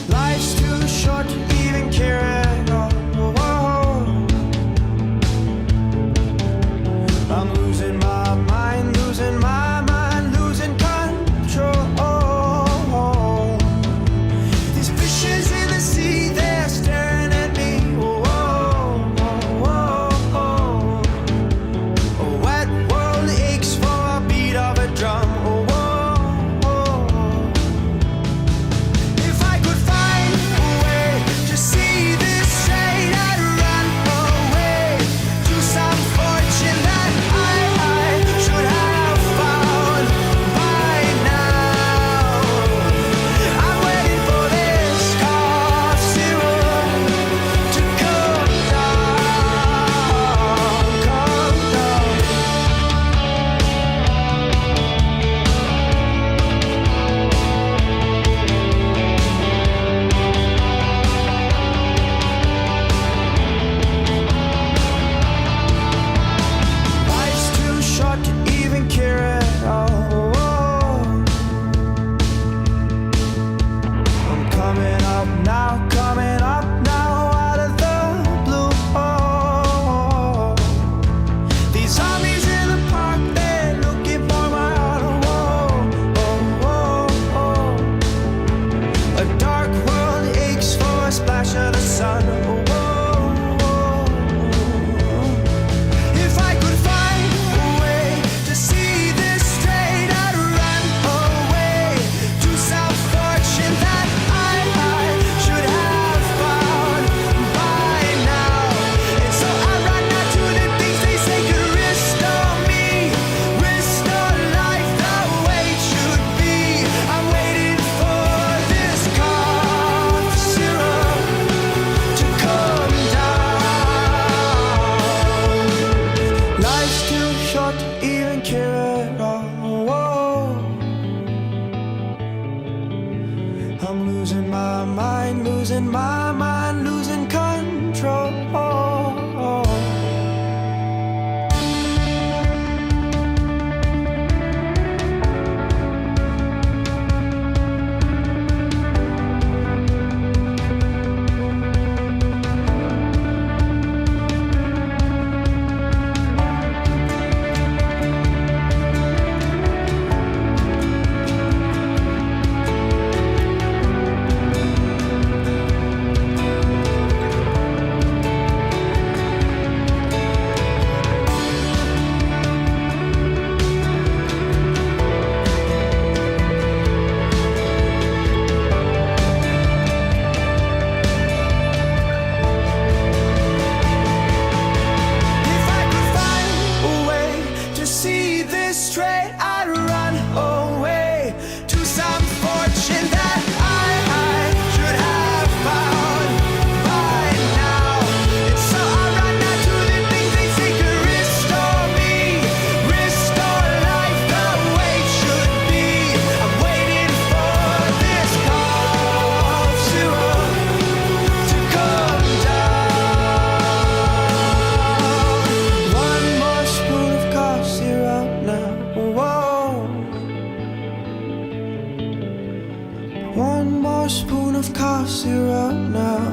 Life's too short to even care at all. I'm losing my mind, losing my mind, losing control. These fishes in the sea, they're staring at me. A wet world aches for a beat of a drum. If I could find a way to see this straight, I'd run away to some fortune that I should have found by now. I'm waiting for this cough syrup to come down, come down. Life's too short to even care at all. I'm coming up now, out of the blue. These zombies in the park, they're looking for my heart. A dark world aches for a splash of the sun. If I could find a way to see this straight, I'd run away to some fortune that I should have found by now. And so I run out to the things they say could restore me, restore life the way it should be. I'm waiting for this cough syrup to come down. Life's too short to even care at all. I'm losing my mind, losing my mind, losing control. If I could find a way to see this straight, I'd run away to some fortune that I should have found by now. And so I run out to the things they say could restore me, restore life the way it should be. I'm waiting for this cough syrup to come down. One more spoon of cough syrup now. One more spoon of cough syrup now.